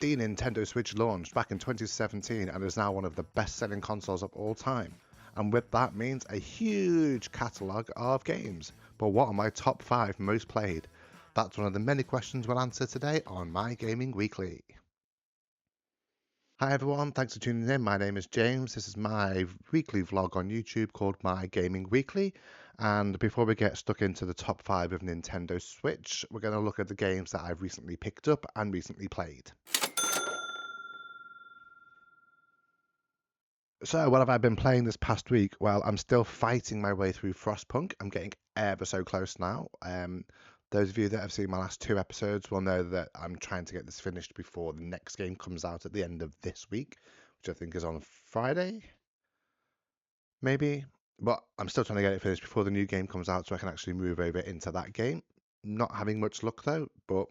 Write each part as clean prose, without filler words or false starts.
The Nintendo Switch launched back in 2017 and is now one of the best-selling consoles of all time. And with that means a huge catalogue of games. But what are my top 5 most played? That's one of the many questions we'll answer today on My Gaming Weekly. Hi everyone, thanks for tuning in. My name is James. This is my weekly vlog on YouTube called My Gaming Weekly. And before we get stuck into the top 5 of Nintendo Switch, we're going to look at the games that I've recently picked up and recently played. So, what have I been playing this past week? Well, I'm still fighting my way through Frostpunk. I'm getting ever so close now. Those of you that have seen my last 2 episodes will know that I'm trying to get this finished before the next game comes out at the end of this week, which I think is on Friday, maybe. But I'm still trying to get it finished before the new game comes out so I can actually move over into that game. Not having much luck though, but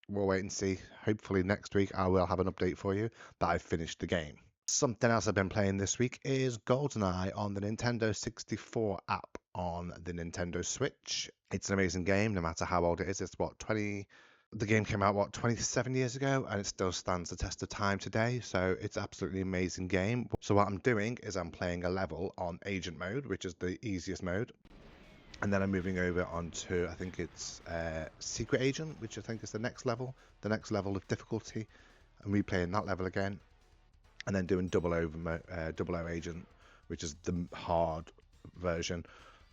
we'll wait and see. Hopefully next week I will have an update for you that I've finished the game. Something else I've been playing this week is GoldenEye on the Nintendo 64 app on the Nintendo Switch. It's an amazing game, no matter how old it is. It's the game came out 27 years ago, and it still stands the test of time today. So it's absolutely amazing game. So what I'm doing is I'm playing a level on Agent mode, which is the easiest mode. And then I'm moving over onto, I think it's Secret Agent, which I think is the next level of difficulty. I'm replaying that level again. And then doing Double O Agent, which is the hard version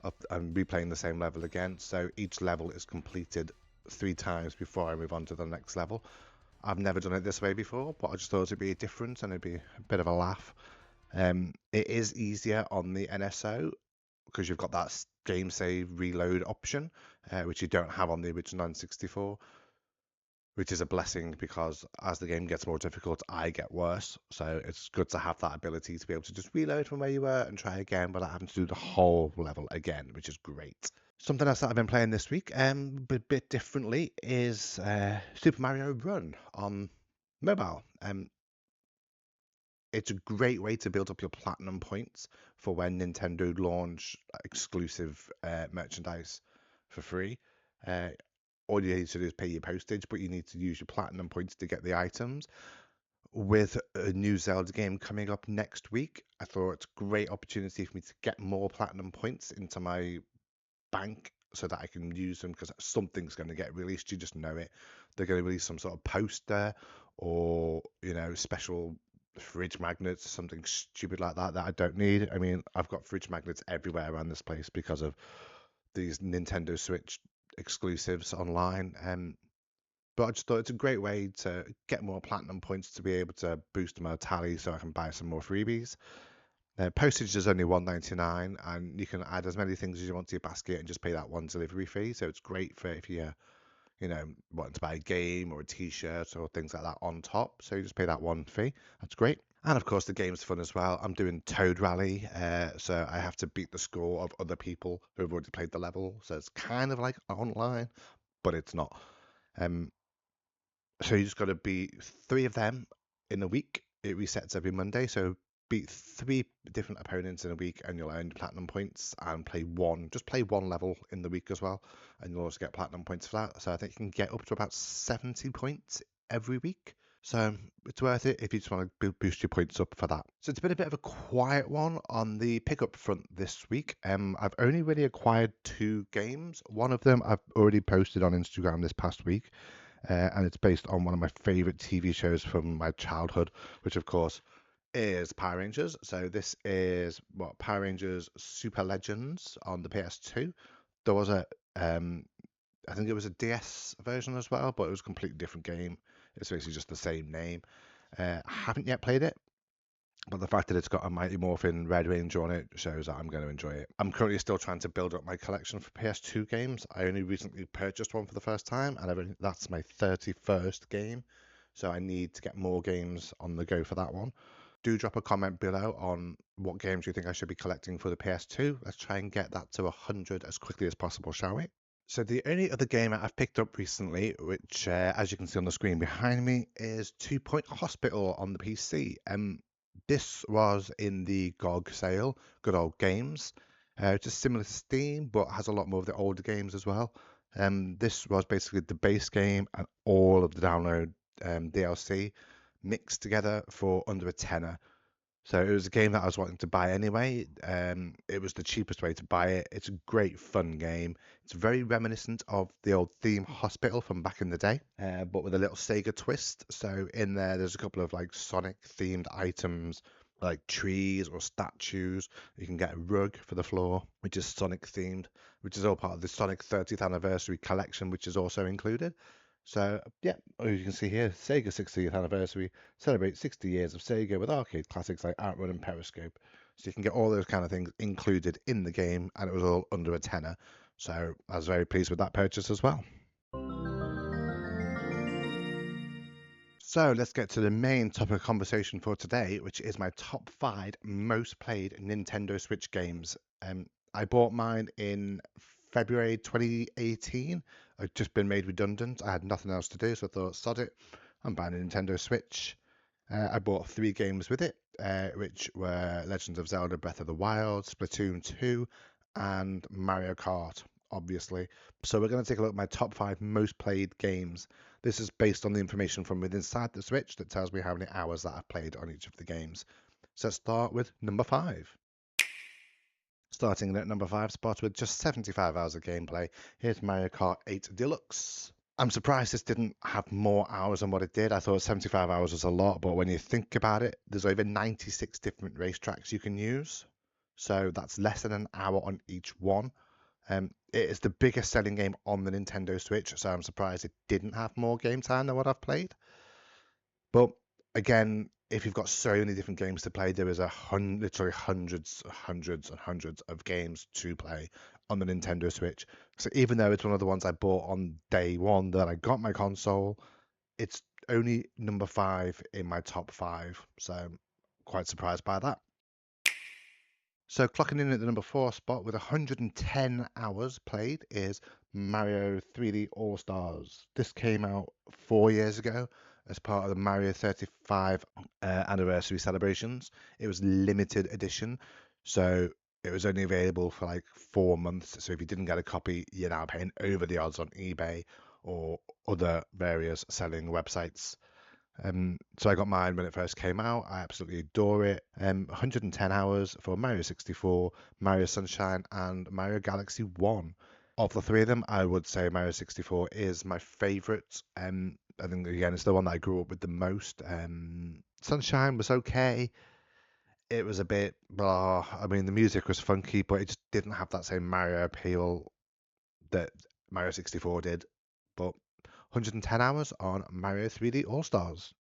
of, and replaying the same level again. So each level is completed 3 times before I move on to the next level. I've never done it this way before, but I just thought it'd be different and it'd be a bit of a laugh. It is easier on the NSO because you've got that game save reload option, which you don't have on the original N64. Which is a blessing because as the game gets more difficult, I get worse. So it's good to have that ability to be able to just reload from where you were and try again without having to do the whole level again, which is great. Something else that I've been playing this week, but a bit differently, is Super Mario Run on mobile. It's a great way to build up your platinum points for when Nintendo launch exclusive merchandise for free. All you need to do is pay your postage, but you need to use your platinum points to get the items. With a new Zelda game coming up next week, I thought it's a great opportunity for me to get more platinum points into my bank so that I can use them because something's going to get released. You just know it. They're going to release some sort of poster or, special fridge magnets, something stupid like that I don't need. I mean, I've got fridge magnets everywhere around this place because of these Nintendo Switch exclusives online. But I just thought it's a great way to get more platinum points to be able to boost my tally so I can buy some more freebies. Postage is only $1.99 and you can add as many things as you want to your basket and just pay that one delivery fee. So it's great for if you're, wanting to buy a game or a t-shirt or things like that on top. So you just pay that one fee. That's great. And of course, the game's fun as well. I'm doing Toad Rally, so I have to beat the score of other people who have already played the level. So it's kind of like online, but it's not. So you just got to beat 3 of them in a week. It resets every Monday, so beat 3 different opponents in a week, and you'll earn platinum points. And play one level in the week as well, and you'll also get platinum points for that. So I think you can get up to about 70 points every week. So it's worth it if you just want to boost your points up for that. So it's been a bit of a quiet one on the pickup front this week. I've only really acquired 2 games. One of them I've already posted on Instagram this past week, and it's based on one of my favorite TV shows from my childhood, which of course is Power Rangers. So this is Power Rangers Super Legends on the PS2. There was I think it was a DS version as well, but it was a completely different game. It's basically just the same name. I haven't yet played it, but the fact that it's got a Mighty Morphin Red Ranger on it shows that I'm going to enjoy it. I'm currently still trying to build up my collection for PS2 games. I only recently purchased one for the first time, and that's my 31st game. So I need to get more games on the go for that one. Do drop a comment below on what games you think I should be collecting for the PS2. Let's try and get that to 100 as quickly as possible, shall we? So the only other game I've picked up recently, which as you can see on the screen behind me, is 2 Point Hospital on the PC. This was in the GOG sale, Good Old Games. Just similar to Steam, but has a lot more of the older games as well. This was basically the base game and all of the download DLC mixed together for under a tenner. So it was a game that I was wanting to buy anyway. It was the cheapest way to buy it. It's a great fun game. It's very reminiscent of the old Theme Hospital from back in the day, but with a little Sega twist. So in there's a couple of like Sonic themed items, like trees or statues. You can get a rug for the floor, which is Sonic themed, which is all part of the Sonic 30th anniversary collection, which is also included. So, yeah, as you can see here, Sega 60th anniversary celebrates 60 years of Sega with arcade classics like Outrun and Periscope. So you can get all those kind of things included in the game, and it was all under a tenner. So I was very pleased with that purchase as well. So let's get to the main topic of conversation for today, which is my top 5 most played Nintendo Switch games. I bought mine in February 2018. I'd just been made redundant. I had nothing else to do, so I thought, sod it, I'm buying a Nintendo Switch. I bought 3 games with it, which were Legend of Zelda Breath of the Wild, Splatoon 2, and Mario Kart, obviously. So we're going to take a look at my top 5 most played games. This is based on the information from within inside the Switch that tells me how many hours that I've played on each of the games. So let's start with number 5. Starting at number 5 spot with just 75 hours of gameplay, here's Mario Kart 8 Deluxe. I'm surprised this didn't have more hours than what it did. I thought 75 hours was a lot, but when you think about it, there's over 96 different racetracks you can use. So that's less than an hour on each one. It is the biggest selling game on the Nintendo Switch, so I'm surprised it didn't have more game time than what I've played. But again, if you've got so many different games to play, there is literally hundreds of games to play on the Nintendo Switch. So even though it's one of the ones I bought on day one that I got my console, it's only number 5 in my top 5. So I'm quite surprised by that. So clocking in at the number 4 spot with 110 hours played is Mario 3D All-Stars. This came out 4 years ago as part of the Mario 35 anniversary celebrations. It was limited edition, so it was only available for like 4 months. So if you didn't get a copy, you're now paying over the odds on eBay or other various selling websites. So I got mine when it first came out. I absolutely adore it. 110 hours for Mario 64, Mario Sunshine, and Mario Galaxy 1. Of the 3 of them, I would say Mario 64 is my favorite. I think, again, it's the one that I grew up with the most. Sunshine was okay. It was a bit blah. I mean, the music was funky, but it just didn't have that same Mario appeal that Mario 64 did. But 110 hours on Mario 3D All-Stars.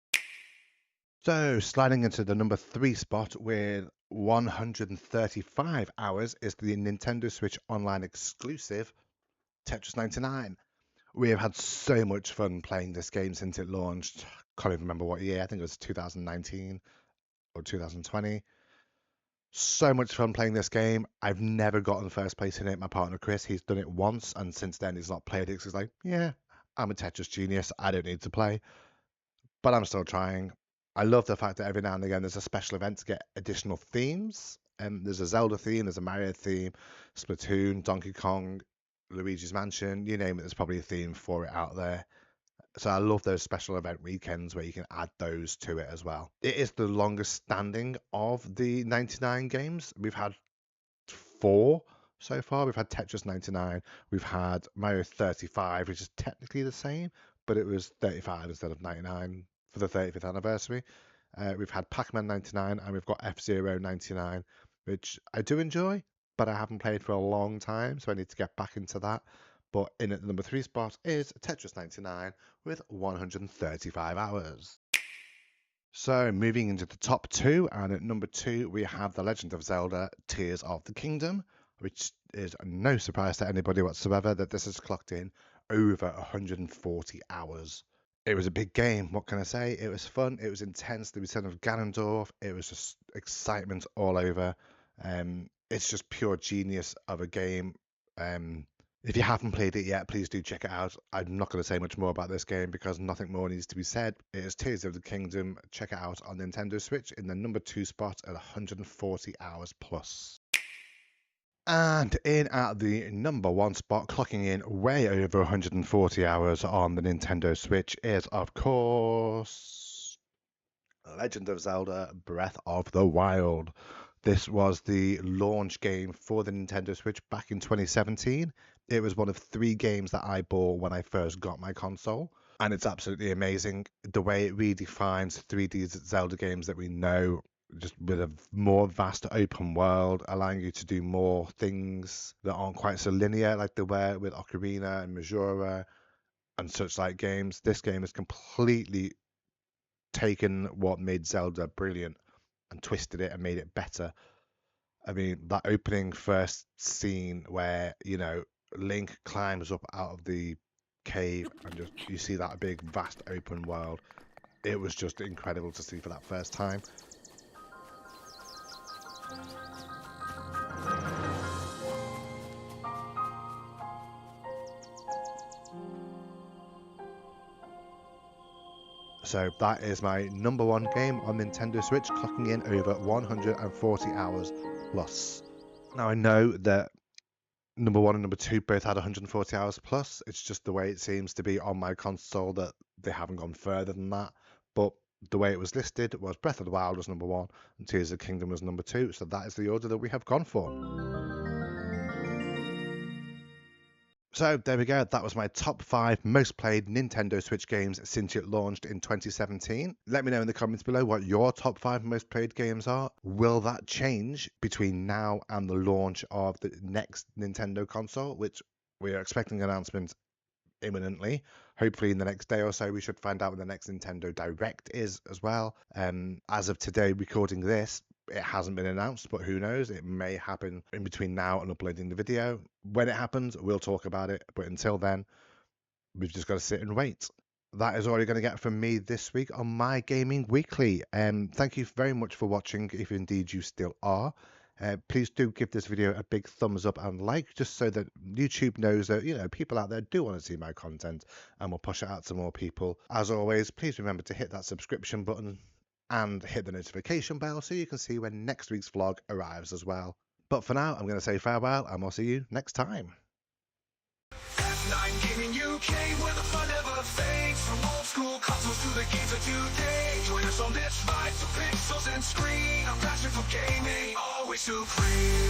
So, sliding into the number 3 spot with 135 hours is the Nintendo Switch Online exclusive Tetris 99. We have had so much fun playing this game since it launched. Can't even remember what year. I think it was 2019 or 2020. So much fun playing this game. I've never gotten first place in it. My partner Chris, he's done it once, and since then he's not played it because he's like, yeah, I'm a Tetris genius. I don't need to play. But I'm still trying. I love the fact that every now and again there's a special event to get additional themes. There's a Zelda theme, there's a Mario theme, Splatoon, Donkey Kong, Luigi's Mansion, you name it, there's probably a theme for it out there. So I love those special event weekends where you can add those to it as well. It is the longest standing of the 99 games. We've had 4 so far. We've had Tetris 99, we've had Mario 35, which is technically the same, but it was 35 instead of 99 for the 35th anniversary. We've had Pac-Man 99 and we've got F-Zero 99, which I do enjoy, but I haven't played for a long time, so I need to get back into that. But in at the number 3 spot is Tetris 99 with 135 hours. So moving into the top 2, and at number 2 we have The Legend of Zelda Tears of the Kingdom, which is no surprise to anybody whatsoever that this has clocked in over 140 hours. It was a big game, what can I say? It was fun, it was intense, the return of Ganondorf, it was just excitement all over. It's just pure genius of a game. If you haven't played it yet, please do check it out. I'm not going to say much more about this game because nothing more needs to be said. It is Tears of the Kingdom. Check it out on Nintendo Switch in the number 2 spot at 140 hours plus. And in at the number 1 spot, clocking in way over 140 hours on the Nintendo Switch is, of course, Legend of Zelda Breath of the Wild. This was the launch game for the Nintendo Switch back in 2017. It was one of 3 games that I bought when I first got my console, and it's absolutely amazing the way it redefines 3D Zelda games that we know, just with a more vast open world, allowing you to do more things that aren't quite so linear like they were with Ocarina and Majora and such like games. This game has completely taken what made Zelda brilliant and twisted it and made it better. I mean, that opening first scene where, Link climbs up out of the cave and just you see that big vast open world. It was just incredible to see for that first time. So that is my number 1 game on Nintendo Switch, clocking in over 140 hours plus. Now I know that number 1 and number 2 both had 140 hours plus. It's just the way it seems to be on my console that they haven't gone further than that. But the way it was listed was Breath of the Wild was number 1 and Tears of the Kingdom was number 2. So that is the order that we have gone for. So there we go, that was my top 5 most played Nintendo Switch games since it launched in 2017. Let me know in the comments below what your top 5 most played games are. Will that change between now and the launch of the next Nintendo console, which we are expecting an announcement imminently. Hopefully in the next day or so we should find out when the next Nintendo Direct is as well. As of today recording this, it hasn't been announced, but who knows, it may happen in between now and uploading the video. When it happens, we'll talk about it, but until then we've just got to sit and wait. That is all you're going to get from me this week on My Gaming Weekly. Thank you very much for watching, if indeed you still are. Please do give this video a big thumbs up and like, just so that YouTube knows that, people out there do want to see my content, and we'll push it out to more people. As always, please remember to hit that subscription button and hit the notification bell so you can see when next week's vlog arrives as well. But for now, I'm going to say farewell, and I'll see you next time. F9 Gaming UK, where the fun never fades. From old school consoles to the games of today. Join us on this ride to pixels and screen. Our passion for gaming, always supreme.